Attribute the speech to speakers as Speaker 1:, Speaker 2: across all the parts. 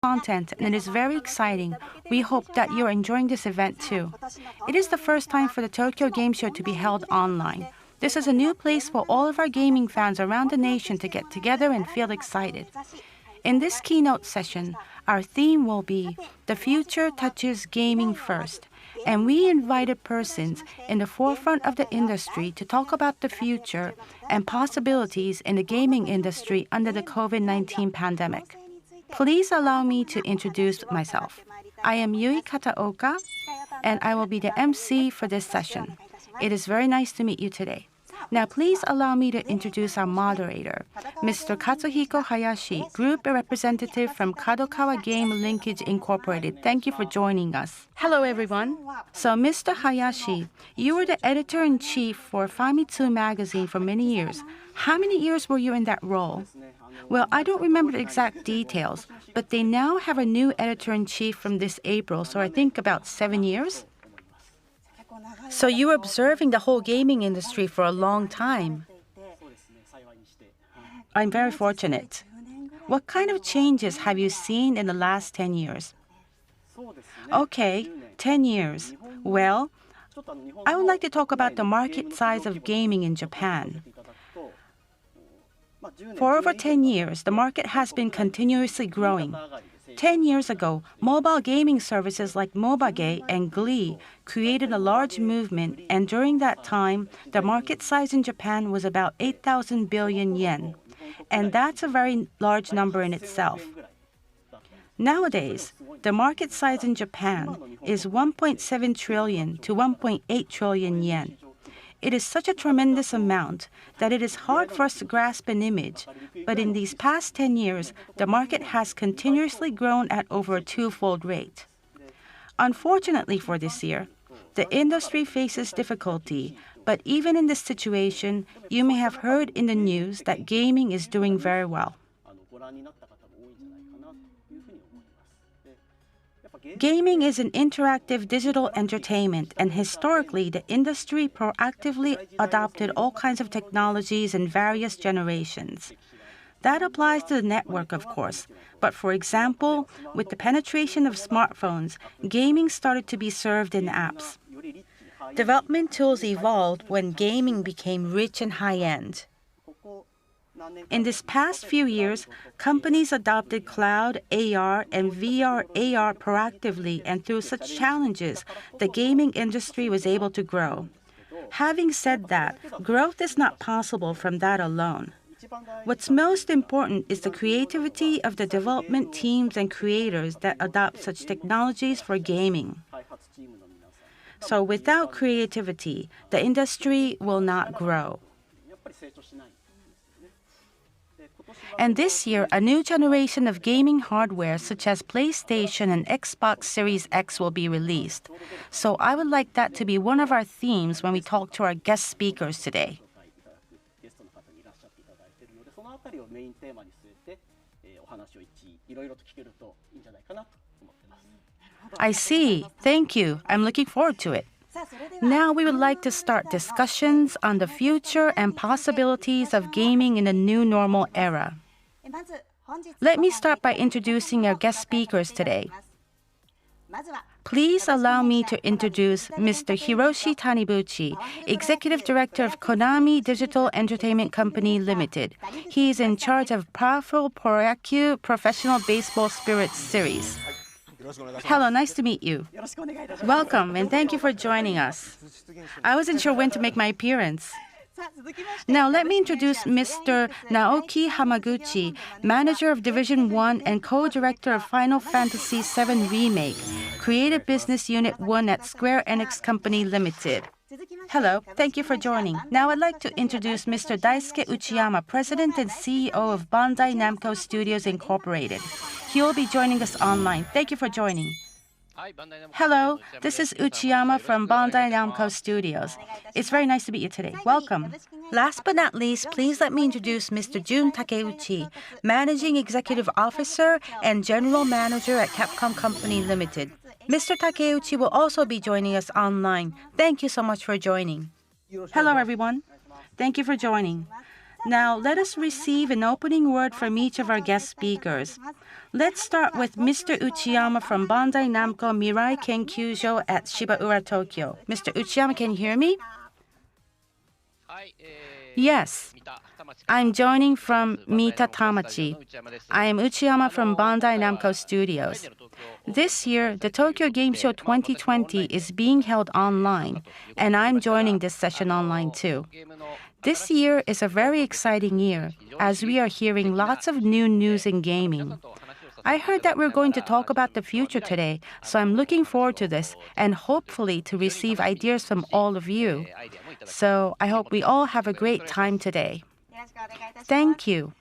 Speaker 1: content and it is very exciting. We hope that you're enjoying this event too. It is the first time for the Tokyo Game Show to be held online. This is a new place for all of our gaming fans around the nation to get together and feel excited. In this keynote session, our theme will be The Future Touches Gaming First, and we invited persons in the forefront of the industry to talk about the future and possibilities in the gaming industry under the COVID-19 pandemic. Please allow me to introduce myself. I am Yui Kataoka, and I will be the MC for this session. It is very nice to meet you today. Now, please allow me to introduce our moderator, Mr. Katsuhiko Hayashi, Group Representative from Kadokawa Game Linkage Incorporated. Thank you for joining us. Hello, everyone. So, Mr. Hayashi, you were the editor-in-chief for Famitsu magazine for many years. How many years were you in that role? Well, I don't remember the exact details, but they now have a new editor-in-chief from this April, so I think about 7 years. So you were observing the whole gaming industry for a long time. I'm very fortunate. What kind of changes have you seen in the last 10 years? Okay, 10 years. Well, I would like to talk about the market size of gaming in Japan. For over 10 years, the market has been continuously growing. 10 years ago, mobile gaming services like Mobage and Glee created a large movement, and during that time, the market size in Japan was about 8,000 billion yen. And that's a very large number in itself. Nowadays, the market size in Japan is 1.7 trillion to 1.8 trillion yen. It is such a tremendous amount that it is hard for us to grasp an image, but in these past 10 years, the market has continuously grown at over a twofold rate. Unfortunately for this year, the industry faces difficulty, but even in this situation, you may have heard in the news that gaming is doing very well. Gaming is an interactive digital entertainment, and historically, the industry proactively adopted all kinds of technologies in various generations. That applies to the network, of course, but for example, with the penetration of smartphones, gaming started to be served in apps. Development tools evolved when gaming became rich and high-end. In this past few years, companies adopted cloud, AR, and VR/AR proactively, and through such challenges, the gaming industry was able to grow. Having said that, growth is not possible from that alone. What's most important is the creativity of the development teams and creators that adopt such technologies for gaming. So without creativity, the industry will not grow. And this year, a new generation of gaming hardware such as PlayStation and Xbox Series X will be released. So I would like that to be one of our themes when we talk to our guest speakers today. I see. Thank you. I'm looking forward to it. Now we would like to start discussions on the future and possibilities of gaming in the new normal era. Let me start by introducing our guest speakers today. Please allow me to introduce Mr. Hiroshi Taniguchi, Executive Director of Konami Digital Entertainment Company Limited. He is in charge of Powerful Proyaku Professional Baseball Spirits Series. Hello, nice to meet you. Welcome, and thank you for joining us. I wasn't sure when to make my appearance. Now, let me introduce Mr. Naoki Hamaguchi, Manager of Division 1 and Co-Director of Final Fantasy VII Remake, Creative Business Unit 1 at Square Enix Company Limited. Hello, thank you for joining. Now I'd like to introduce Mr. Daisuke Uchiyama, President and CEO of Bandai Namco Studios Incorporated. He will be joining us online. Thank you for joining. Hello, this is Uchiyama from Bandai Namco Studios. It's very nice to meet you today. Welcome. Last but not least, please let me introduce Mr. Jun Takeuchi, Managing Executive Officer and General Manager at Capcom Company Limited. Mr. Takeuchi will also be joining us online. Thank you so much for joining. Hello, everyone. Thank you for joining. Now, let us receive an opening word from each of our guest speakers. Let's start with Mr. Uchiyama from Bandai Namco Mirai Kenkyūjo at Shibaura, Tokyo. Mr. Uchiyama, can you hear me? Yes. I'm joining from Mita Tamachi. I am Uchiyama from Bandai Namco Studios. This year, the Tokyo Game Show 2020 is being held online, and I'm joining this session online too. This year is a very exciting year, as we are hearing lots of new news in gaming. I heard that we're going to talk about the future today, so I'm looking forward to this and hopefully to receive ideas from all of you. So I hope we all have a great time today. Thank you.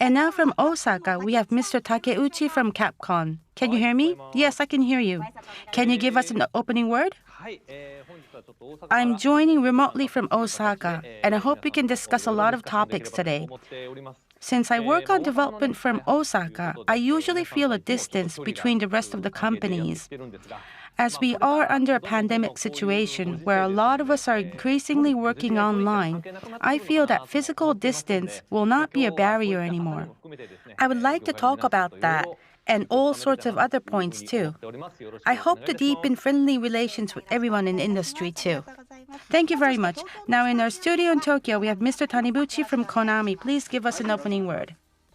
Speaker 1: And now from Osaka, we have Mr. Takeuchi from Capcom. Can you hear me? Yes, I can hear you. Can you give us an opening word? I'm joining remotely from Osaka, and I hope we can discuss a lot of topics today. Since I work on development from Osaka, I usually feel a distance between the rest of the companies. As we are under a pandemic situation where a lot of us are increasingly working online, I feel that physical distance will not be a barrier anymore. I would like to talk about that and all sorts of other points too. I hope to deepen friendly relations with everyone in the industry too. Thank you very much. Now in our studio in Tokyo, we have Mr. Taniguchi from Konami. Please give us an opening word.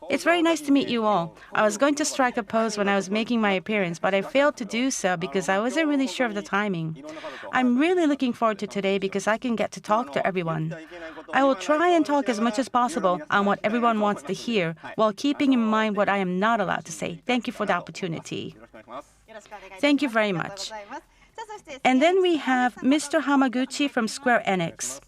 Speaker 1: It's very nice to meet you all. I was going to strike a pose when I was making my appearance, but I failed to do so because I wasn't really sure of the timing. I'm really looking forward to today because I can get to talk to everyone. I will try and talk as much as possible on what everyone wants to hear while keeping in mind what I am not allowed to say. Thank you for the opportunity. Thank you very much. And then we have Mr. Hamaguchi from Square Enix.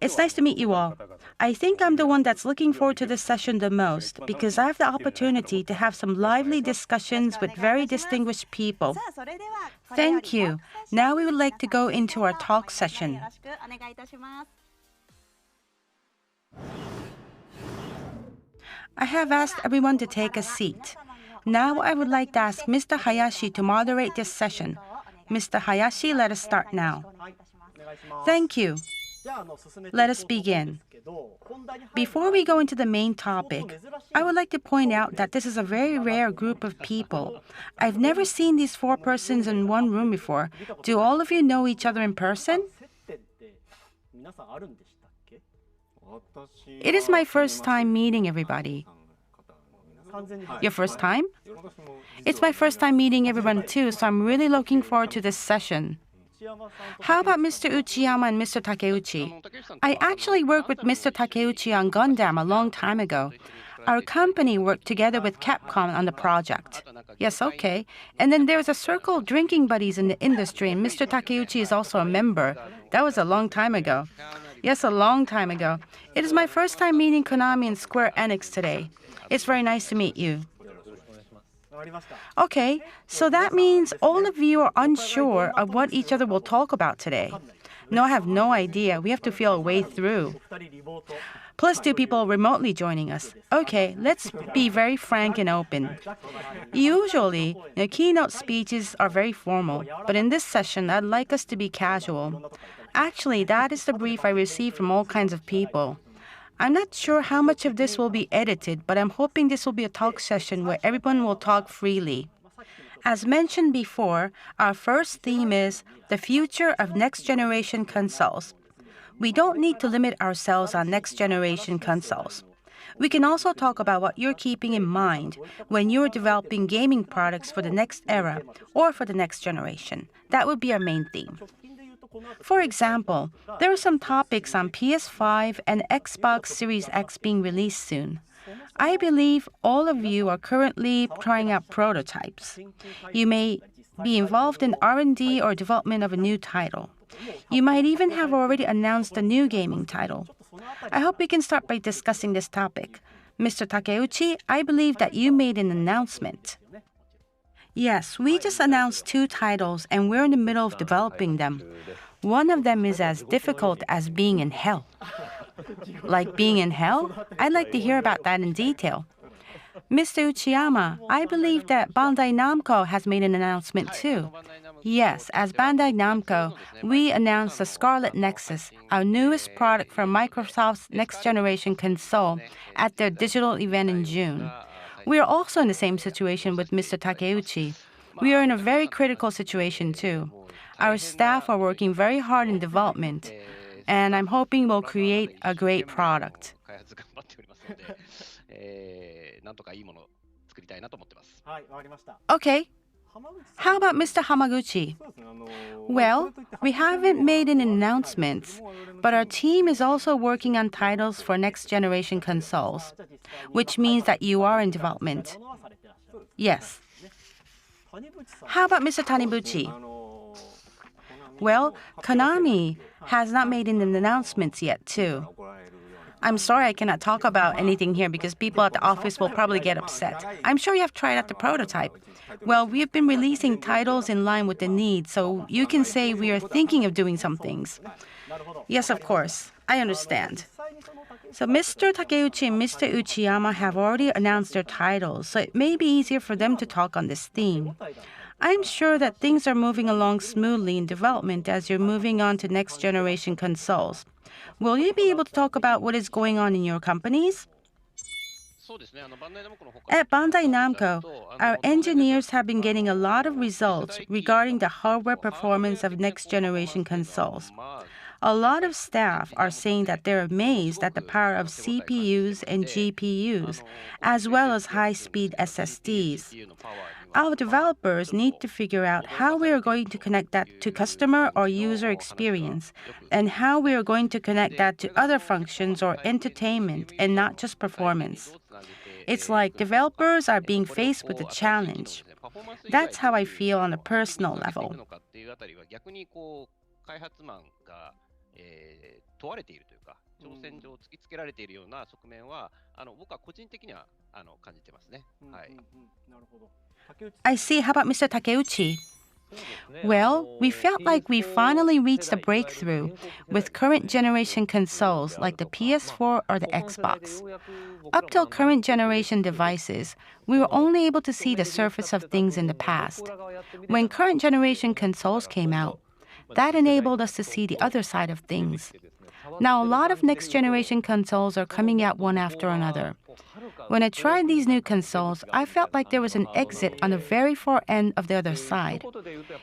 Speaker 1: It's nice to meet you all. I think I'm the one that's looking forward to this session the most because I have the opportunity to have some lively discussions with very distinguished people. Thank you. Now we would like to go into our talk session. I have asked everyone to take a seat. Now I would like to ask Mr. Hayashi to moderate this session. Mr. Hayashi, let us start now. Thank you. Let us begin. Before we go into the main topic, I would like to point out that this is a very rare group of people. I've never seen these 4 persons in one room before. Do all of you know each other in person? It is my first time meeting everybody. Your first time? It's my first time meeting everyone too, so I'm really looking forward to this session. How about Mr. Uchiyama and Mr. Takeuchi? I actually worked with Mr. Takeuchi on Gundam a long time ago. Our company worked together with Capcom on the project. Yes, okay. And then there's a circle of drinking buddies in the industry, and Mr. Takeuchi is also a member. That was a long time ago. Yes, a long time ago. It is my first time meeting Konami and Square Enix today. It's very nice to meet you. Okay, so that means all of you are unsure of what each other will talk about today. No, I have no idea. We have to feel a way through. Plus 2 people remotely joining us. Okay, let's be very frank and open. Usually, keynote speeches are very formal, but in this session, I'd like us to be casual. Actually, that is the brief I received from all kinds of people. I'm not sure how much of this will be edited, but I'm hoping this will be a talk session where everyone will talk freely. As mentioned before, our first theme is the future of next-generation consoles. We don't need to limit ourselves on next-generation consoles. We can also talk about what you're keeping in mind when you're developing gaming products for the next era or for the next generation. That would be our main theme. For example, there are some topics on PS5 and Xbox Series X being released soon. I believe all of you are currently trying out prototypes. You may be involved in R&D or development of a new title. You might even have already announced a new gaming title. I hope we can start by discussing this topic. Mr. Takeuchi, I believe that you made an announcement. Yes, we just announced 2 titles and we're in the middle of developing them. One of them is as difficult as being in hell. Like being in hell? I'd like to hear about that in detail. Mr. Uchiyama, I believe that Bandai Namco has made an announcement too. Yes, as Bandai Namco, we announced the Scarlet Nexus, our newest product for Microsoft's next-generation console, at their digital event in June. We are also in the same situation with Mr. Takeuchi. We are in a very critical situation too. Our staff are working very hard in development, and I'm hoping we'll create a great product. Okay. How about Mr. Hamaguchi? Well, we haven't made any announcements, but our team is also working on titles for next-generation consoles, which means that you are in development. Yes. How about Mr. Taniguchi? Well, Konami has not made any announcements yet, too. I'm sorry I cannot talk about anything here because people at the office will probably get upset. I'm sure you have tried out the prototype. Well, we have been releasing titles in line with the needs, so you can say we are thinking of doing some things. Yes, of course. I understand. So Mr. Takeuchi and Mr. Uchiyama have already announced their titles, so it may be easier for them to talk on this theme. I'm sure that things are moving along smoothly in development as you're moving on to next-generation consoles. Will you be able to talk about what is going on in your companies? At Bandai Namco, our engineers have been getting a lot of results regarding the hardware performance of next-generation consoles. A lot of staff are saying that they're amazed at the power of CPUs and GPUs, as well as high-speed SSDs. Our developers need to figure out how we are going to connect that to customer or user experience, and how we are going to connect that to other functions or entertainment and not just performance. It's like developers are being faced with a challenge. That's how I feel on a personal level. I see. How about Mr. Takeuchi? Well, we felt like we finally reached a breakthrough with current generation consoles like the PS4 or the Xbox. Up till current generation devices, we were only able to see the surface of things in the past. When current generation consoles came out, that enabled us to see the other side of things. Now, a lot of next-generation consoles are coming out one after another. When I tried these new consoles, I felt like there was an exit on the very far end of the other side.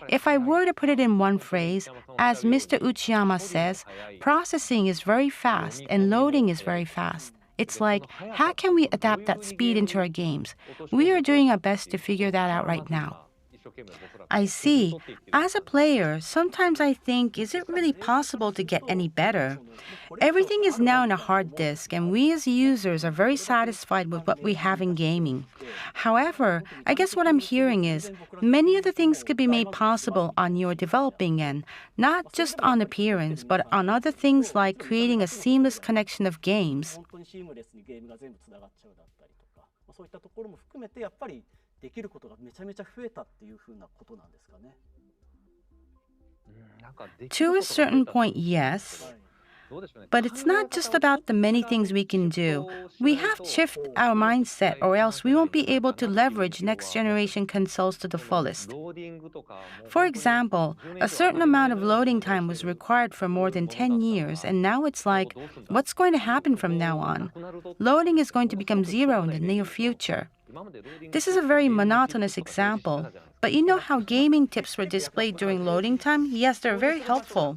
Speaker 1: If I were to put it in one phrase, as Mr. Uchiyama says, processing is very fast and loading is very fast. It's like, how can we adapt that speed into our games? We are doing our best to figure that out right now. I see. As a player, sometimes I think, is it really possible to get any better? Everything is now in a hard disk, and we as users are very satisfied with what we have in gaming. However, I guess what I'm hearing is, many other things could be made possible on your developing end, not just on appearance, but on other things like creating a seamless connection of games. できることがめちゃめちゃ増えたっていう風なことなんですかね。To a certain point, yes. But it's not just about the many things we can do. We have to shift our mindset, or else we won't be able to leverage next-generation consoles to the fullest. For example, a certain amount of loading time was required for more than 10 years, and now it's like, what's going to happen from now on? Loading is going to become zero in the near future. This is a very monotonous example, but you know how gaming tips were displayed during loading time? Yes, they're very helpful.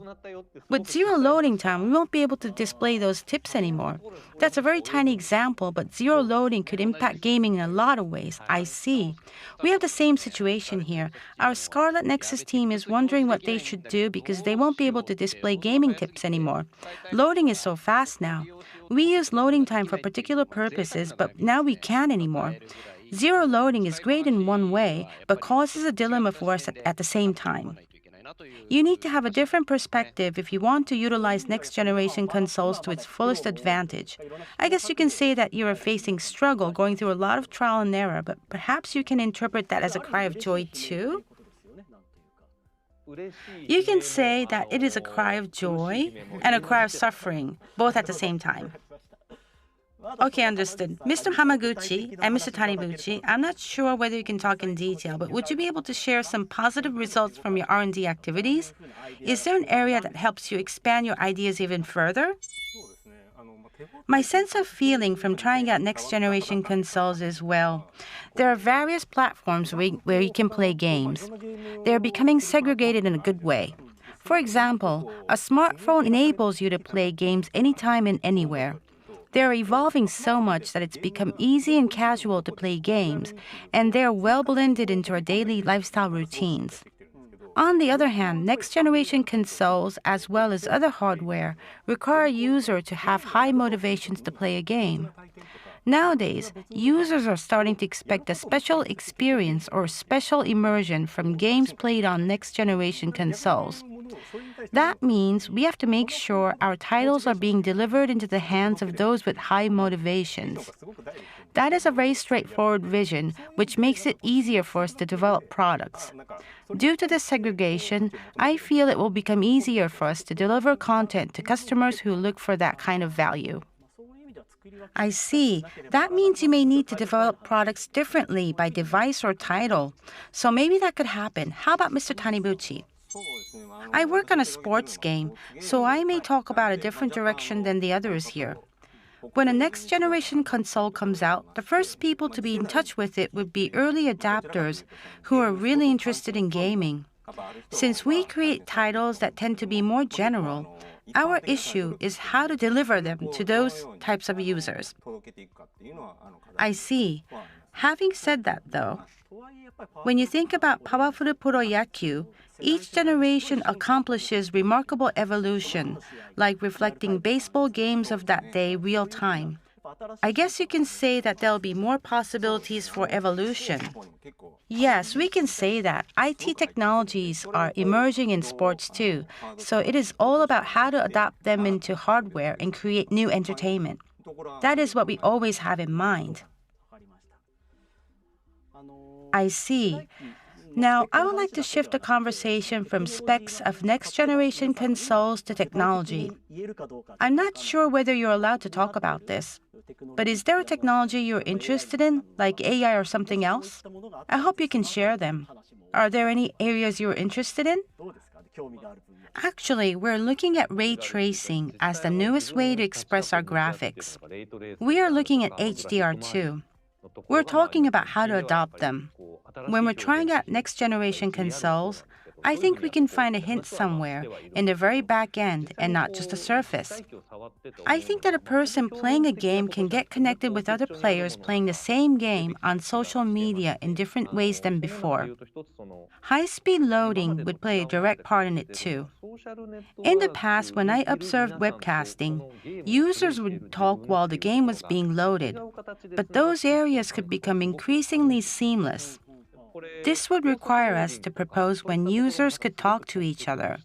Speaker 1: With zero loading time, we won't be able to display those tips anymore. That's a very tiny example, but zero loading could impact gaming in a lot of ways. I see. We have the same situation here. Our Scarlet Nexus team is wondering what they should do because they won't be able to display gaming tips anymore. Loading is so fast now. We use loading time for particular purposes, but now we can't anymore. Zero loading is great in one way, but causes a dilemma for us at the same time. You need to have a different perspective if you want to utilize next-generation consoles to its fullest advantage. I guess you can say that you are facing struggle, going through a lot of trial and error, but perhaps you can interpret that as a cry of joy too? You can say that it is a cry of joy and a cry of suffering, both at the same time. Okay, understood. Mr. Hamaguchi and Mr. Taniguchi, I'm not sure whether you can talk in detail, but would you be able to share some positive results from your R&D activities? Is there an area that helps you expand your ideas even further? My sense of feeling from trying out next generation consoles is, well, there are various platforms where you can play games. They're becoming segregated in a good way. For example, a smartphone enables you to play games anytime and anywhere. They're evolving so much that it's become easy and casual to play games, and they're well blended into our daily lifestyle routines. On the other hand, next-generation consoles, as well as other hardware, require a user to have high motivations to play a game. Nowadays, users are starting to expect a special experience or special immersion from games played on next-generation consoles. That means we have to make sure our titles are being delivered into the hands of those with high motivations. That is a very straightforward vision, which makes it easier for us to develop products. Due to this segregation, I feel it will become easier for us to deliver content to customers who look for that kind of value. I see. That means you may need to develop products differently by device or title. So maybe that could happen. How about Mr. Taniguchi? I work on a sports game, so I may talk about a different direction than the others here. When a next-generation console comes out, the first people to be in touch with it would be early adapters who are really interested in gaming. Since we create titles that tend to be more general, our issue is how to deliver them to those types of users. I see. Having said that, though, when you think about Powerful Pro Yaku, each generation accomplishes remarkable evolution, like reflecting baseball games of that day real time. I guess you can say that there'll be more possibilities for evolution. Yes, we can say that. IT technologies are emerging in sports too, so it is all about how to adapt them into hardware and create new entertainment. That is what we always have in mind. I see. Now, I would like to shift the conversation from specs of next-generation consoles to technology. I'm not sure whether you're allowed to talk about this, but is there a technology you're interested in, like AI or something else? I hope you can share them. Are there any areas you're interested in? Actually, we're looking at ray tracing as the newest way to express our graphics. We are looking at HDR too. We're talking about how to adopt them. When we're trying out next-generation consoles, I think we can find a hint somewhere in the very back end and not just the surface. I think that a person playing a game can get connected with other players playing the same game on social media in different ways than before. High-speed loading would play a direct part in it too. In the past, when I observed webcasting, users would talk while the game was being loaded, but those areas could become increasingly seamless. This would require us to propose when users could talk to each other,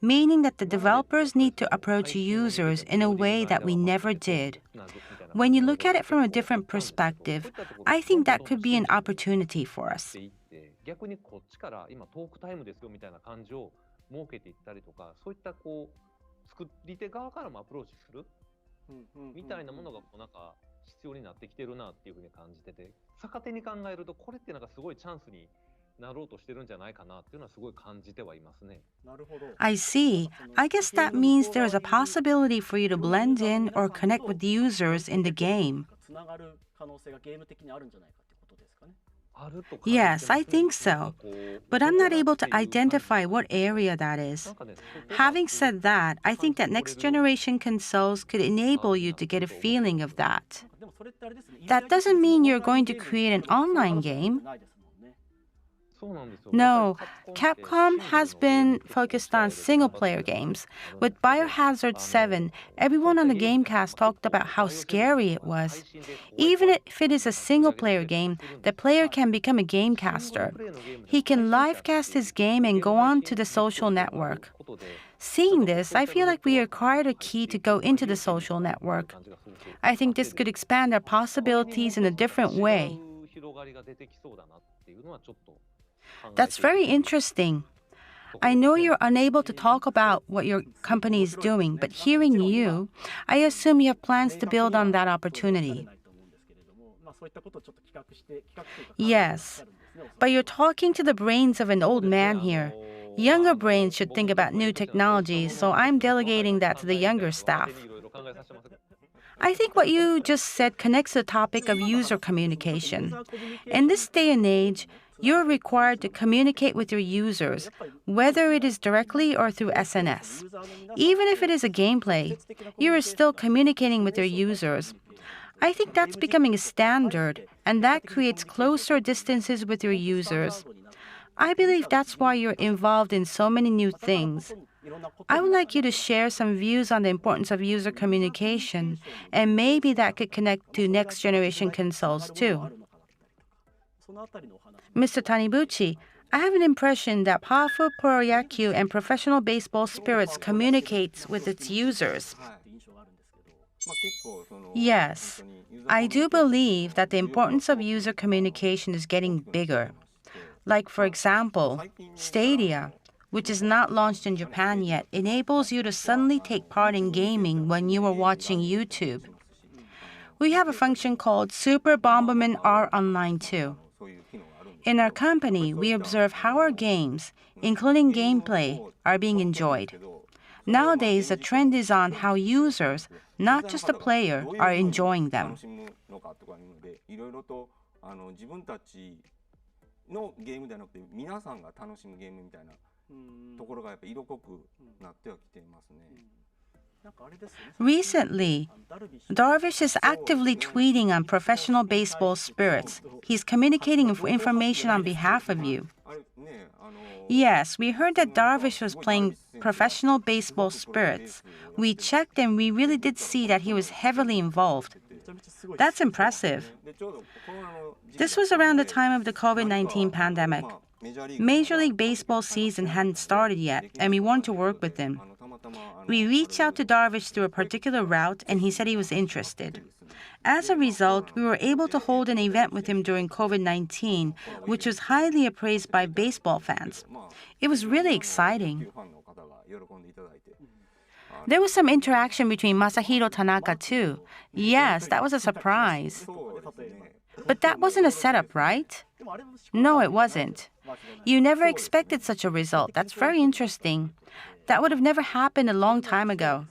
Speaker 1: meaning that the developers need to approach users in a way that we never did. When you look at it from a different perspective, I think that could be an opportunity for us. I see. I guess that means there is a possibility for you to blend in or connect with users in the game. Yes, I think so. But I'm not able to identify what area that is. Having said that, I think that next-generation consoles could enable you to get a feeling of that. That doesn't mean you're going to create an online game. No, Capcom has been focused on single-player games. With Biohazard 7, everyone on the Gamecast talked about how scary it was. Even if it is a single-player game, the player can become a gamecaster. He can livecast his game and go on to the social network. Seeing this, I feel like we acquired a key to go into the social network. I think this could expand our possibilities in a different way. That's very interesting. I know you're unable to talk about what your company is doing, but hearing you, I assume you have plans to build on that opportunity. Yes, but you're talking to the brains of an old man here. Younger brains should think about new technologies, so I'm delegating that to the younger staff. I think what you just said connects the topic of user communication. In this day and age, you're required to communicate with your users, whether it is directly or through SNS. Even if it is a gameplay, you are still communicating with your users. I think that's becoming a standard, and that creates closer distances with your users. I believe that's why you're involved in so many new things. I would like you to share some views on the importance of user communication, and maybe that could connect to next generation consoles too. Mr. Taniguchi, I have an impression that powerful Poroyaku and professional baseball spirits communicates with its users. Yes, I do believe that the importance of user communication is getting bigger. Like, for example, Stadia, which is not launched in Japan yet, enables you to suddenly take part in gaming when you are watching YouTube. We have a function called Super Bomberman R Online too. In our company, we observe how our games, including gameplay, are being enjoyed. Nowadays, the trend is on how users, not just the player, are enjoying them. Recently, Darvish is actively tweeting on professional baseball spirits. He's communicating information on behalf of you. Yes, we heard that Darvish was playing professional baseball spirits. We checked and we really did see that he was heavily involved. That's impressive. This was around the time of the COVID-19 pandemic. Major League Baseball season hadn't started yet, and we wanted to work with him. We reached out to Darvish through a particular route, and he said he was interested. As a result, we were able to hold an event with him during COVID-19, which was highly appraised by baseball fans. It was really exciting. There was some interaction between Masahiro Tanaka too. Yes, that was a surprise. But that wasn't a setup, right? No, it wasn't. You never expected such a result. That's very interesting. That would have never happened a long time ago.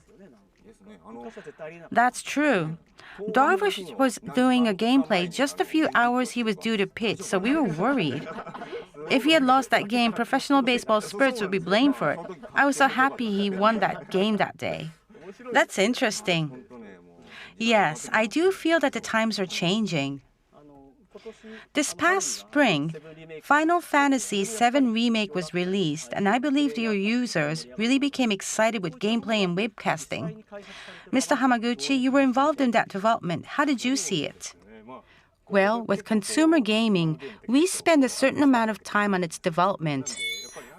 Speaker 1: That's true. Darvish was doing a gameplay just a few hours he was due to pitch, so we were worried. If he had lost that game, professional baseball spirits would be blamed for it. I was so happy he won that game that day. That's interesting. Yes, I do feel that the times are changing. This past spring, Final Fantasy VII Remake was released, and I believe your users really became excited with gameplay and webcasting. Mr. Hamaguchi, you were involved in that development. How did you see it? Well, with consumer gaming, we spend a certain amount of time on its development.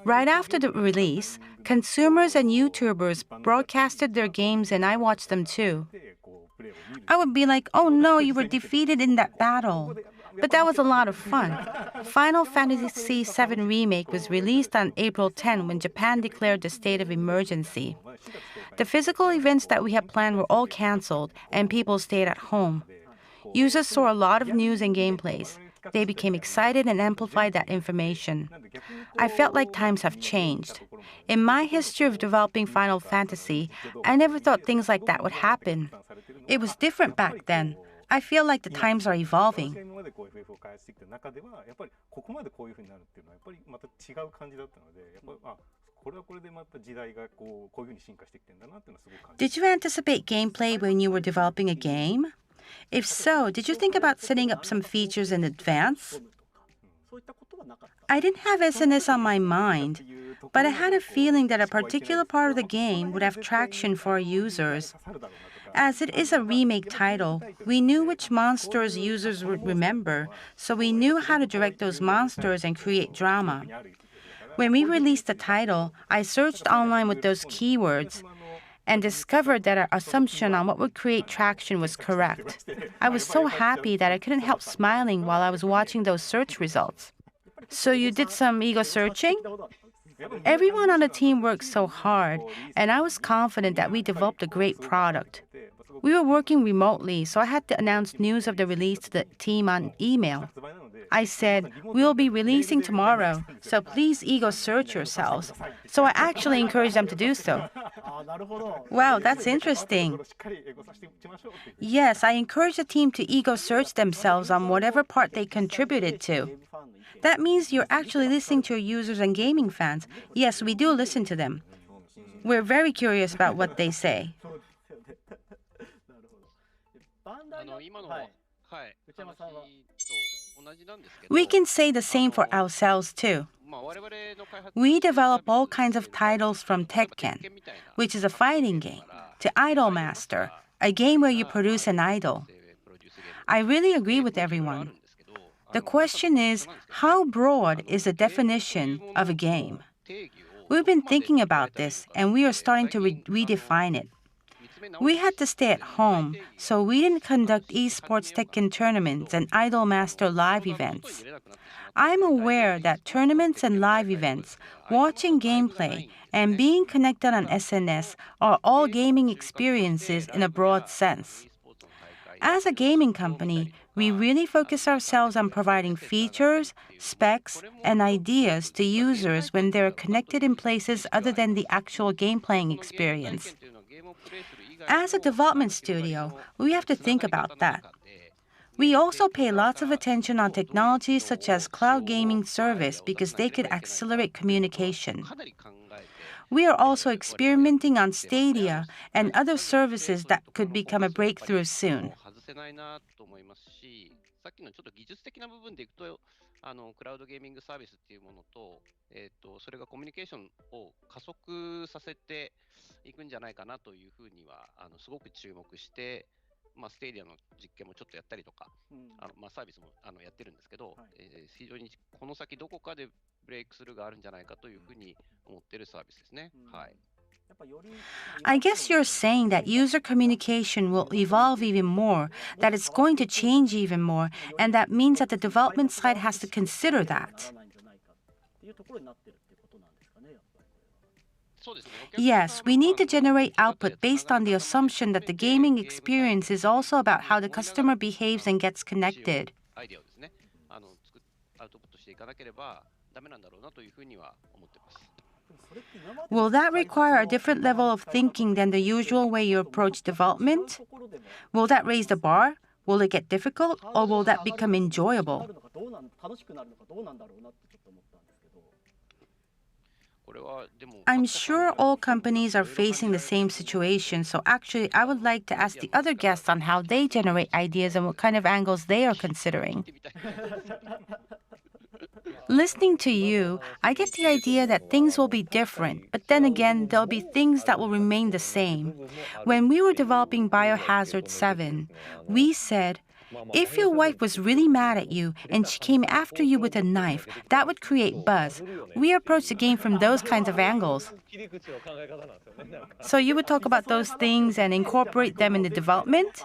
Speaker 1: Right after the release, consumers and YouTubers broadcasted their games and I watched them too. I would be like, oh no, you were defeated in that battle. But that was a lot of fun. Final Fantasy VII Remake was released on April 10 when Japan declared the state of emergency. The physical events that we had planned were all canceled and people stayed at home. Users saw a lot of news and gameplays. They became excited and amplified that information. I felt like times have changed. In my history of developing Final Fantasy, I never thought things like that would happen. It was different back then. I feel like the times are evolving. Did you anticipate gameplay when you were developing a game? If so, did you think about setting up some features in advance? I didn't have SNS on my mind, but I had a feeling that a particular part of the game would have traction for our users. As it is a remake title, we knew which monsters users would remember, so we knew how to direct those monsters and create drama. When we released the title, I searched online with those keywords and discovered that our assumption on what would create traction was correct. I was so happy that I couldn't help smiling while I was watching those search results. So you did some ego searching? Everyone on the team worked so hard, and I was confident that we developed a great product. We were working remotely, so I had to announce news of the release to the team on email. I said, "We'll be releasing tomorrow, so please ego search yourselves." So I actually encouraged them to do so. Wow, that's interesting. Yes, I encouraged the team to ego search themselves on whatever part they contributed to. That means you're actually listening to your users and gaming fans. Yes, we do listen to them. We're very curious about what they say. We can say the same for ourselves too. We develop all kinds of titles from Tekken, which is a fighting game, to Idolmaster, a game where you produce an idol. I really agree with everyone. The question is, how broad is the definition of a game? We've been thinking about this, and we are starting to redefine it. We had to stay at home, so we didn't conduct esports Tekken tournaments and Idolmaster live events. I'm aware that tournaments and live events, watching gameplay, and being connected on SNS are all gaming experiences in a broad sense. As a gaming company, we really focus ourselves on providing features, specs, and ideas to users when they're connected in places other than the actual game playing experience. As a development studio, we have to think about that. We also pay lots of attention on technologies such as cloud gaming service because they could accelerate communication. We are also experimenting on Stadia and other services that could become a breakthrough soon. I guess you're saying that user communication will evolve even more, that it's going to change even more, and that means that the development side has to consider that. Yes, we need to generate output based on the assumption that the gaming experience is also about how the customer behaves and gets connected. Will that require a different level of thinking than the usual way you approach development? Will that raise the bar? Will it get difficult? Or will that become enjoyable? I'm sure all companies are facing the same situation, so actually I would like to ask the other guests on how they generate ideas and what kind of angles they are considering. Listening to you, I get the idea that things will be different, but then again, there'll be things that will remain the same. When we were developing Biohazard 7, we said, if your wife was really mad at you and she came after you with a knife, that would create buzz. We approach the game from those kinds of angles. So you would talk about those things and incorporate them in the development?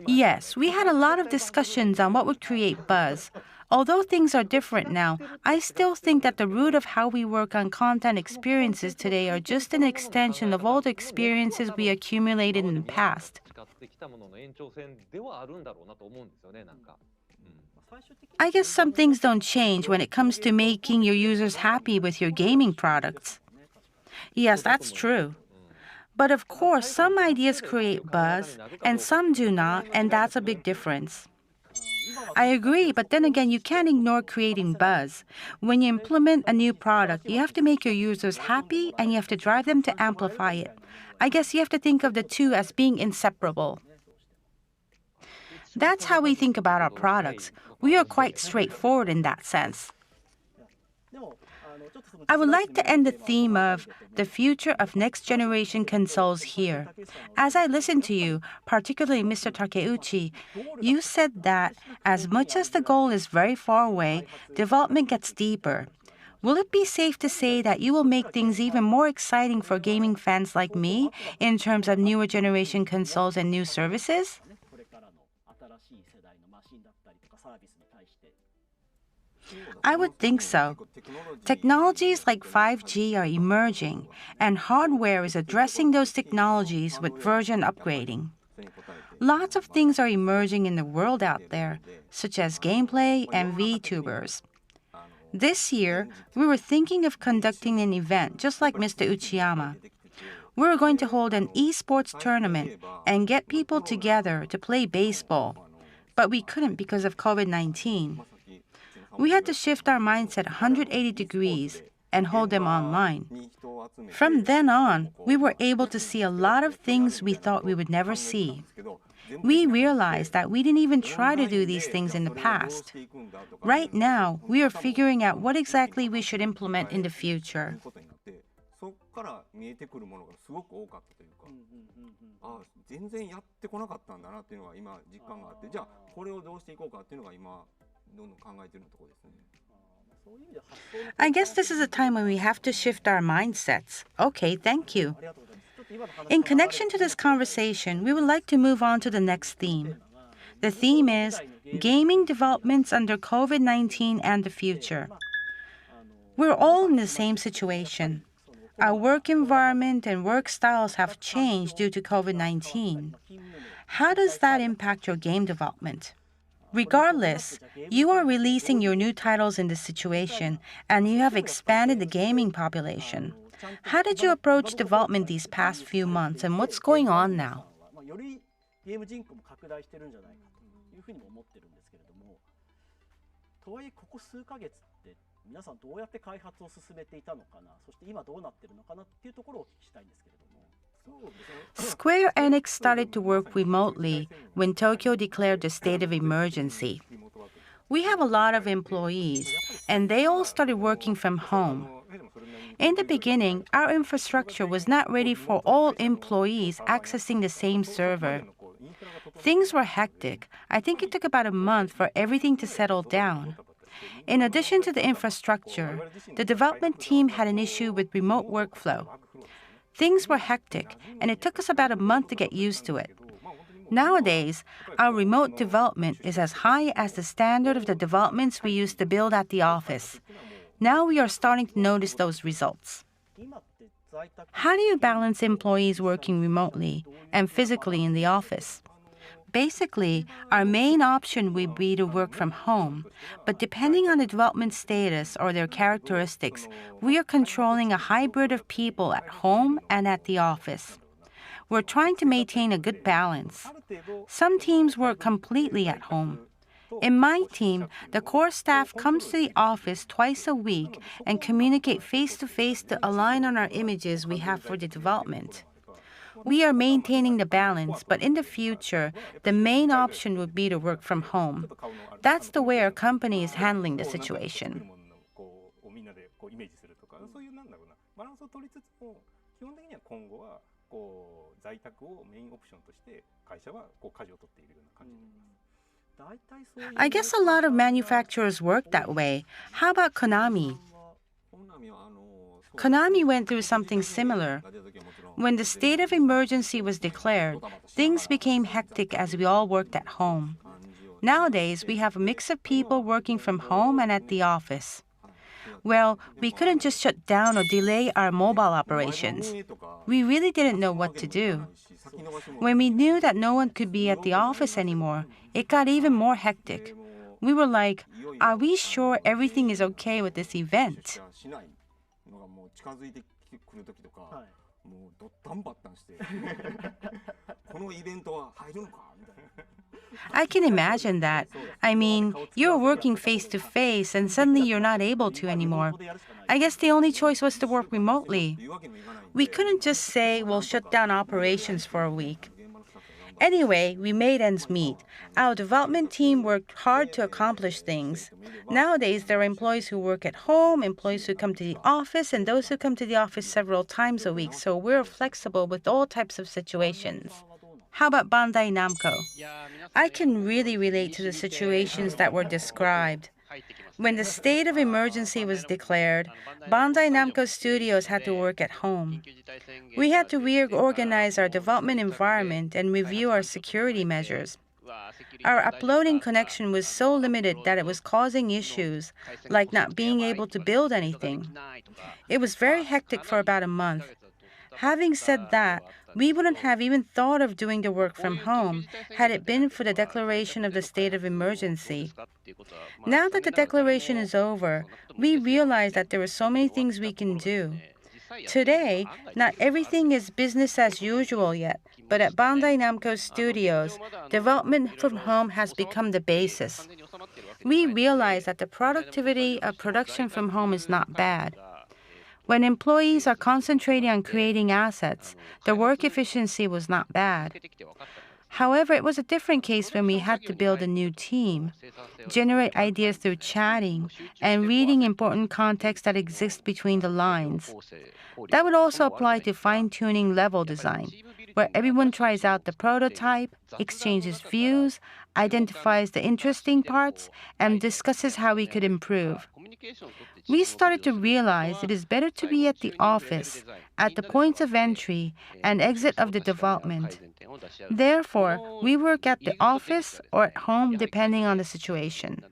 Speaker 1: Yes, we had a lot of discussions on what would create buzz. Although things are different now, I still think that the root of how we work on content experiences today are just an extension of all the experiences we accumulated in the past. I guess some things don't change when it comes to making your users happy with your gaming products. Yes, that's true. But of course, some ideas create buzz, and some do not, and that's a big difference. I agree, but then again, you can't ignore creating buzz. When you implement a new product, you have to make your users happy and you have to drive them to amplify it. I guess you have to think of the two as being inseparable. That's how we think about our products. We are quite straightforward in that sense. I would like to end the theme of the future of next-generation consoles here. As I listened to you, particularly Mr. Takeuchi, you said that as much as the goal is very far away, development gets deeper. Will it be safe to say that you will make things even more exciting for gaming fans like me in terms of newer generation consoles and new services? I would think so. Technologies like 5G are emerging, and hardware is addressing those technologies with version upgrading. Lots of things are emerging in the world out there, such as gameplay and VTubers. This year, we were thinking of conducting an event just like Mr. Uchiyama. We were going to hold an esports tournament and get people together to play baseball, but we couldn't because of COVID-19. We had to shift our mindset 180 degrees and hold them online. From then on, we were able to see a lot of things we thought we would never see. We realized that we didn't even try to do these things in the past. Right now, we are figuring out what exactly we should implement in the future. I guess this is a time when we have to shift our mindsets. Okay, thank you. In connection to this conversation, we would like to move on to the next theme. The theme is gaming developments under COVID-19 and the future. We're all in the same situation. Our work environment and work styles have changed due to COVID-19. How does that impact your game development? Regardless, you are releasing your new titles in this situation, and you have expanded the gaming population. How did you approach development these past few months, and what's going on now? Square Enix started to work remotely when Tokyo declared the state of emergency. We have a lot of employees, and they all started working from home. In the beginning, our infrastructure was not ready for all employees accessing the same server. Things were hectic. I think it took about a month for everything to settle down. In addition to the infrastructure, the development team had an issue with remote workflow. Things were hectic, and it took us about a month to get used to it. Nowadays, our remote development is as high as the standard of the developments we used to build at the office. Now we are starting to notice those results. How do you balance employees working remotely and physically in the office? Basically, our main option would be to work from home, but depending on the development status or their characteristics, we are controlling a hybrid of people at home and at the office. We're trying to maintain a good balance. Some teams work completely at home. In my team, the core staff comes to the office twice a week and communicate face-to-face to align on our images we have for the development. We are maintaining the balance, but in the future, the main option would be to work from home. That's the way our company is handling the situation. I guess a lot of manufacturers work that way. How about Konami? Konami went through something similar. When the state of emergency was declared, things became hectic as we all worked at home. Nowadays, we have a mix of people working from home and at the office. Well, we couldn't just shut down or delay our mobile operations. We really didn't know what to do. When we knew that no one could be at the office anymore, it got even more hectic. We were like, are we sure everything is okay with this event? I can imagine that. I mean, you're working face-to-face and suddenly you're not able to anymore. I guess the only choice was to work remotely. We couldn't just say we'll shut down operations for a week. Anyway, we made ends meet. Our development team worked hard to accomplish things. Nowadays, there are employees who work at home, employees who come to the office, and those who come to the office several times a week, so we're flexible with all types of situations. How about Bandai Namco? I can really relate to the situations that were described. When the state of emergency was declared, Bandai Namco Studios had to work at home. We had to reorganize our development environment and review our security measures. Our uploading connection was so limited that it was causing issues, like not being able to build anything. It was very hectic for about a month. Having said that, we wouldn't have even thought of doing the work from home had it been for the declaration of the state of emergency. Now that the declaration is over, we realize that there are so many things we can do. Today, not everything is business as usual yet, but at Bandai Namco Studios, development from home has become the basis. We realize that the productivity of production from home is not bad. When employees are concentrating on creating assets, the work efficiency was not bad. However, it was a different case when we had to build a new team, generate ideas through chatting, and reading important context that exists between the lines. That would also apply to fine-tuning level design, where everyone tries out the prototype, exchanges views, identifies the interesting parts, and discusses how we could improve. We started to realize it is better to be at the office, at the points of entry and exit of the development. Therefore, we work at the office or at home depending on the situation.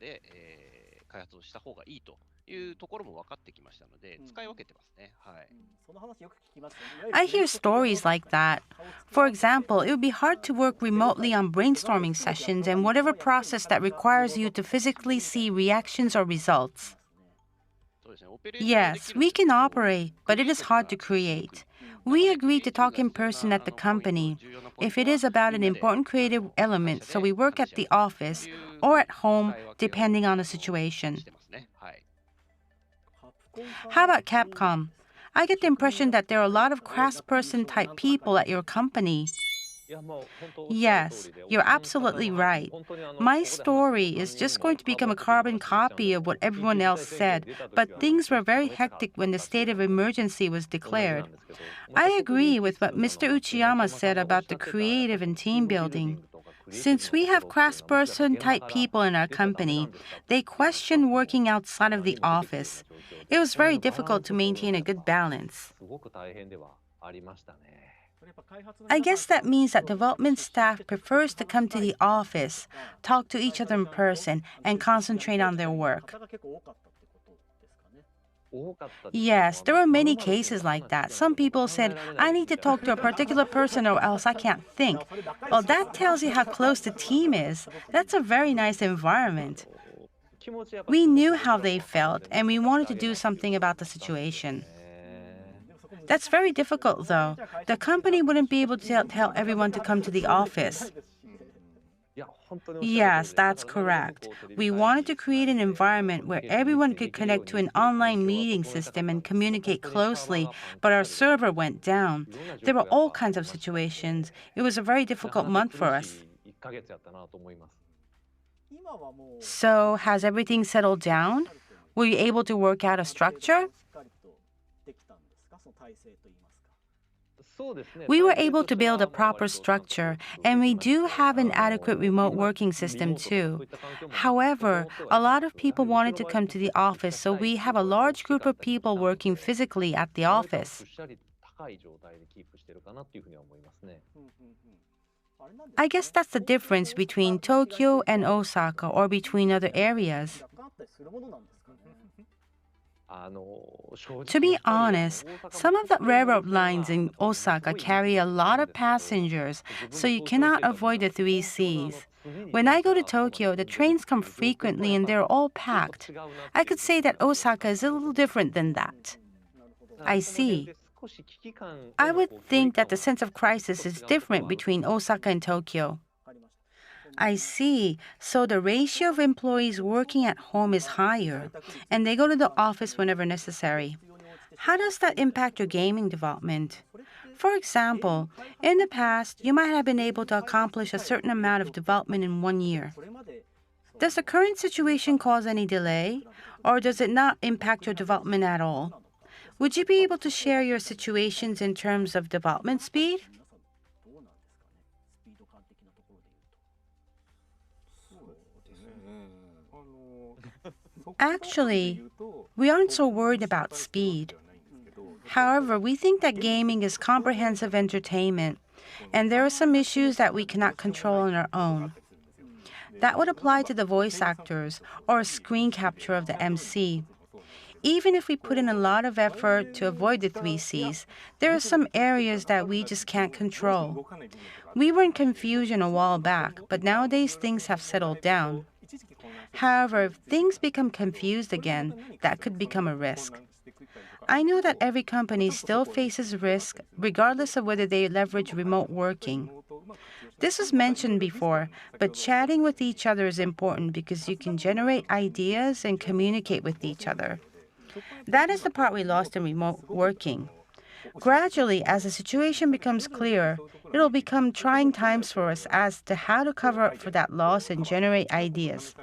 Speaker 1: I hear stories like that. For example, it would be hard to work remotely on brainstorming sessions and whatever process that requires you to physically see reactions or results. Yes, we can operate, but it is hard to create. We agreed to talk in person at the company if it is about an important creative element, so we work at the office or at home depending on the situation. How about Capcom? I get the impression that there are a lot of craftsperson type people at your company. Yes, you're absolutely right. My story is just going to become a carbon copy of what everyone else said, but things were very hectic when the state of emergency was declared. I agree with what Mr. Uchiyama said about the creative and team building. Since we have craftsperson type people in our company, they question working outside of the office. It was very difficult to maintain a good balance. I guess that means that development staff prefers to come to the office, talk to each other in person, and concentrate on their work. Yes, there were many cases like that. Some people said, I need to talk to a particular person or else I can't think. Well, that tells you how close the team is. That's a very nice environment. We knew how they felt, and we wanted to do something about the situation. That's very difficult, though. The company wouldn't be able to tell everyone to come to the office. Yes, that's correct. We wanted to create an environment where everyone could connect to an online meeting system and communicate closely, but our server went down. There were all kinds of situations. It was a very difficult month for us. So, has everything settled down? Were you able to work out a structure? We were able to build a proper structure, and we do have an adequate remote working system too. However, a lot of people wanted to come to the office, so we have a large group of people working physically at the office. I guess that's the difference between Tokyo and Osaka or between other areas. To be honest, some of the railroad lines in Osaka carry a lot of passengers, so you cannot avoid the three C's. When I go to Tokyo, the trains come frequently and they're all packed. I could say that Osaka is a little different than that. I see. I would think that the sense of crisis is different between Osaka and Tokyo. I see. So the ratio of employees working at home is higher, and they go to the office whenever necessary. How does that impact your gaming development? For example, in the past, you might have been able to accomplish a certain amount of development in 1 year. Does the current situation cause any delay, or does it not impact your development at all? Would you be able to share your situations in terms of development speed? Actually, we aren't so worried about speed. However, we think that gaming is comprehensive entertainment, and there are some issues that we cannot control on our own. That would apply to the voice actors or screen capture of the MC. Even if we put in a lot of effort to avoid the 3Cs, there are some areas that we just can't control. We were in confusion a while back, but nowadays things have settled down. However, if things become confused again, that could become a risk. I know that every company still faces risk regardless of whether they leverage remote working. This was mentioned before, but chatting with each other is important because you can generate ideas and communicate with each other. That is the part we lost in remote working. Gradually, as the situation becomes clearer, it'll become trying times for us as to how to cover up for that loss and generate ideas.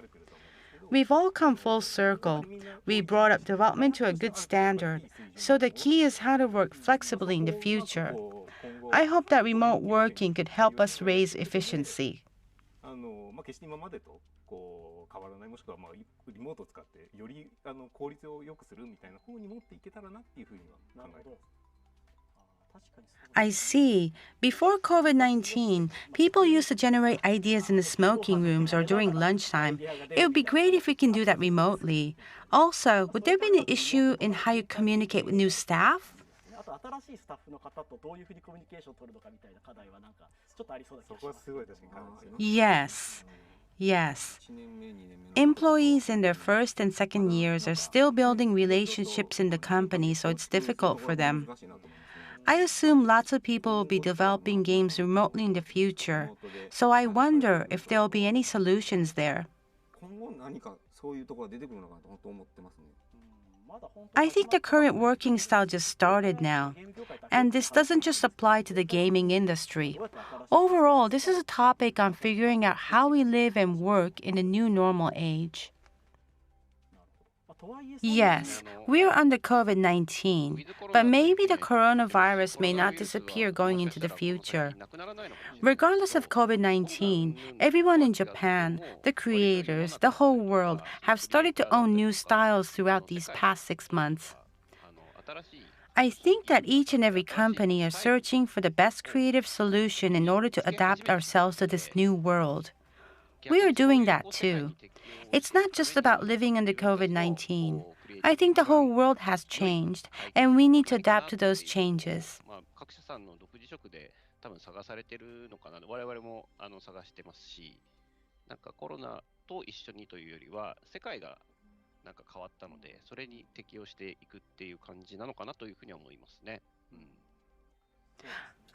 Speaker 1: We've all come full circle. We brought up development to a good standard, so the key is how to work flexibly in the future. I hope that remote working could help us raise efficiency. I see. Before COVID-19, people used to generate ideas in the smoking rooms or during lunchtime. It would be great if we can do that remotely. Also, would there be an issue in how you communicate with new staff? Yes. Yes. Employees in their first and second years are still building relationships in the company, so it's difficult for them. I assume lots of people will be developing games remotely in the future, so I wonder if there will be any solutions there. I think the current working style just started now, and this doesn't just apply to the gaming industry. Overall, this is a topic on figuring out how we live and work in the new normal age. Yes, we're under COVID-19, but maybe the coronavirus may not disappear going into the future. Regardless of COVID-19, everyone in Japan, the creators, the whole world have started to own new styles throughout these past 6 months. I think that each and every company are searching for the best creative solution in order to adapt ourselves to this new world. We are doing that too. It's not just about living under COVID-19. I think the whole world has changed, and we need to adapt to those changes.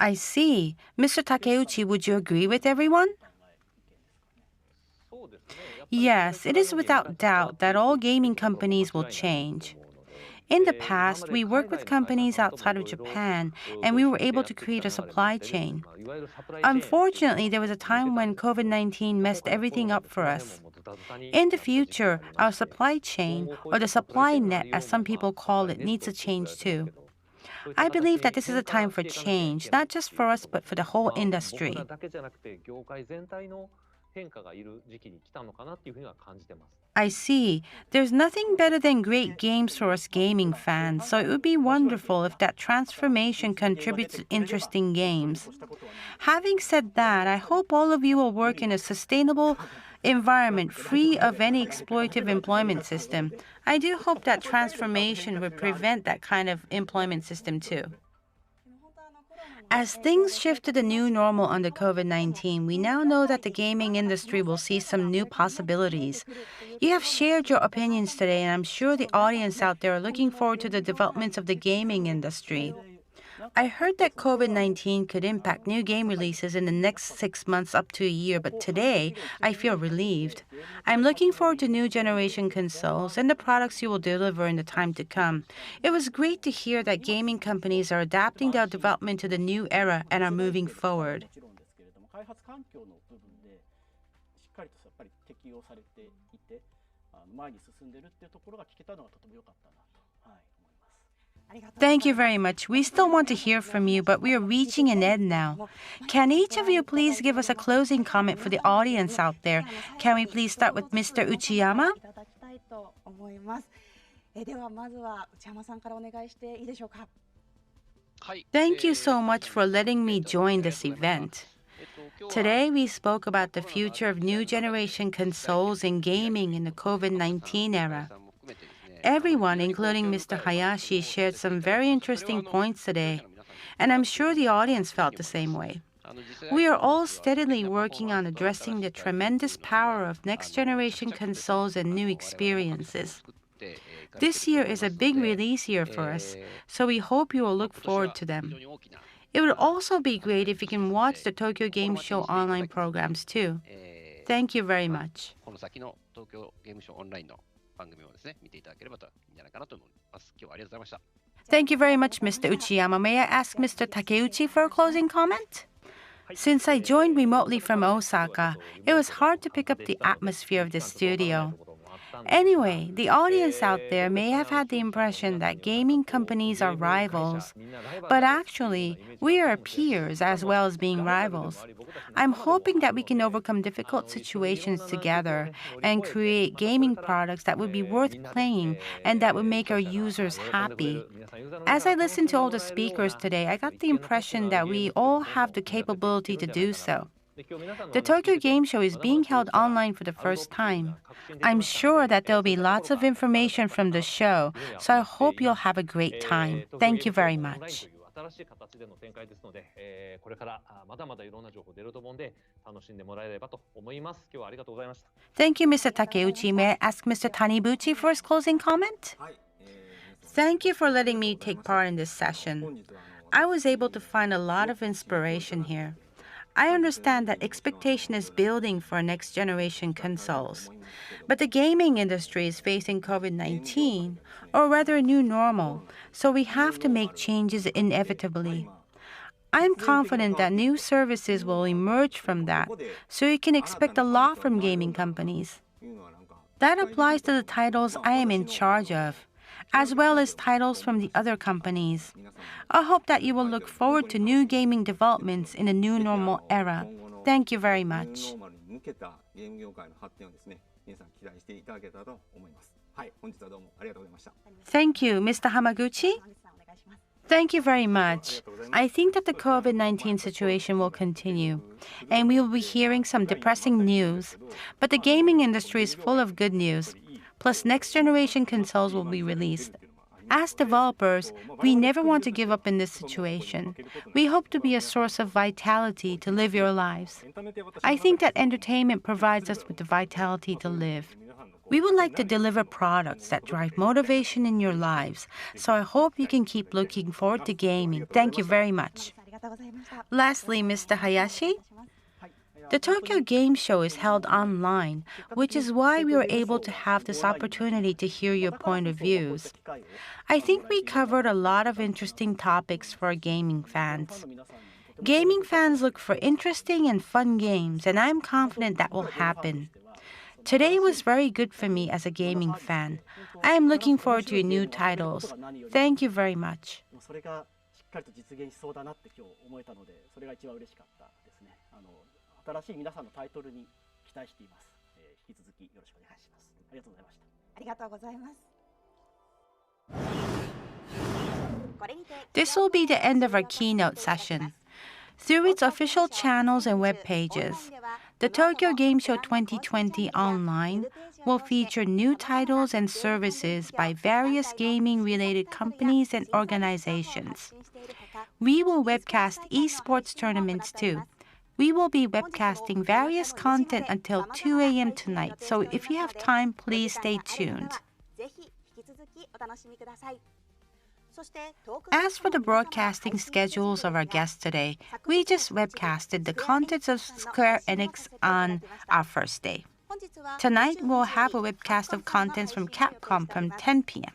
Speaker 1: I see. Mr. Takeuchi, would you agree with everyone? Yes, it is without doubt that all gaming companies will change. In the past, we worked with companies outside of Japan, and we were able to create a supply chain. Unfortunately, there was a time when COVID-19 messed everything up for us. In the future, our supply chain, or the supply net as some people call it, needs to change too. I believe that this is a time for change, not just for us, but for the whole industry. I see. There's nothing better than great games for us gaming fans, so it would be wonderful if that transformation contributes to interesting games. Having said that, I hope all of you will work in a sustainable environment free of any exploitative employment system. I do hope that transformation would prevent that kind of employment system too. As things shift to the new normal under COVID-19, we now know that the gaming industry will see some new possibilities. You have shared your opinions today, and I'm sure the audience out there are looking forward to the developments of the gaming industry. I heard that COVID-19 could impact new game releases in the next 6 months up to a year, but today I feel relieved. I'm looking forward to new generation consoles and the products you will deliver in the time to come. It was great to hear that gaming companies are adapting their development to the new era and are moving forward. Thank you very much. We still want to hear from you, but we are reaching an end now. Can each of you please give us a closing comment for the audience out there? Can we please start with Mr. Uchiyama? Thank you so much for letting me join this event. Today, we spoke about the future of new generation consoles and gaming in the COVID-19 era. Everyone, including Mr. Hayashi, shared some very interesting points today, and I'm sure the audience felt the same way. We are all steadily working on addressing the tremendous power of next-generation consoles and new experiences. This year is a big release year for us, so we hope you will look forward to them. It would also be great if you can watch the Tokyo Game Show online programs too. Thank you very much. Thank you very much, Mr. Uchiyama. May I ask Mr. Takeuchi for a closing comment? Since I joined remotely from Osaka, it was hard to pick up the atmosphere of the studio. Anyway, the audience out there may have had the impression that gaming companies are rivals, but actually, we are peers as well as being rivals. I'm hoping that we can overcome difficult situations together and create gaming products that would be worth playing and that would make our users happy. As I listened to all the speakers today, I got the impression that we all have the capability to do so. The Tokyo Game Show is being held online for the first time. I'm sure that there'll be lots of information from the show, so I hope you'll have a great time. Thank you very much. Thank you, Mr. Takeuchi. May I ask Mr. Taniguchi for his closing comment? Thank you for letting me take part in this session. I was able to find a lot of inspiration here. I understand that expectation is building for next-generation consoles. But the gaming industry is facing COVID-19, or rather a new normal, so we have to make changes inevitably. I'm confident that new services will emerge from that, so you can expect a lot from gaming companies. That applies to the titles I am in charge of, as well as titles from the other companies. I hope that you will look forward to new gaming developments in the new normal era. Thank you very much. Thank you, Mr. Hamaguchi. Thank you very much. I think that the COVID-19 situation will continue, and we will be hearing some depressing news. But the gaming industry is full of good news. Plus, next-generation consoles will be released. As developers, we never want to give up in this situation. We hope to be a source of vitality to live your lives. I think that entertainment provides us with the vitality to live. We would like to deliver products that drive motivation in your lives, so I hope you can keep looking forward to gaming. Thank you very much. Lastly, Mr. Hayashi? The Tokyo Game Show is held online, which is why we were able to have this opportunity to hear your point of views. I think we covered a lot of interesting topics for gaming fans. Gaming fans look for interesting and fun games, and I'm confident that will happen. Today was very good for me as a gaming fan. I am looking forward to your new titles. Thank you very much. This will be the end of our keynote session. Through its official channels and web pages, the Tokyo Game Show 2020 online will feature new titles and services by various gaming-related companies and organizations. We will webcast esports tournaments too. We will be webcasting various content until 2 a.m. tonight, so if you have time, please stay tuned. As for the broadcasting schedules of our guests today, we just webcasted the contents of Square Enix on our first day. Tonight, we'll have a webcast of contents from Capcom from 10 p.m.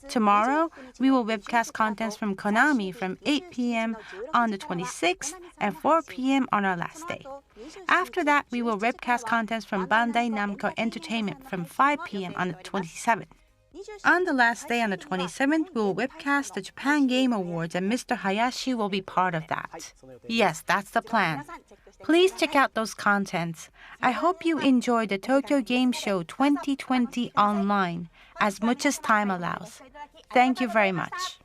Speaker 1: Tomorrow, we will webcast contents from Konami from 8 p.m. on the 26th and 4 p.m. on our last day. After that, we will webcast contents from Bandai Namco Entertainment from 5 p.m. on the 27th. On the last day, on the 27th, we will webcast the Japan Game Awards, and Mr. Hayashi will be part of that. Yes, that's the plan. Please check out those contents. I hope you enjoy the Tokyo Game Show 2020 online as much as time allows. Thank you very much.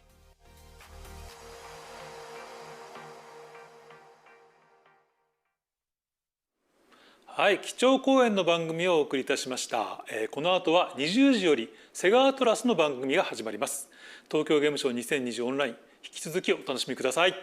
Speaker 2: はい、基調講演の番組をお送りいたしました。この後は20時よりセガアトラスの番組が始まります。東京ゲームショウ2020オンライン、引き続きお楽しみください。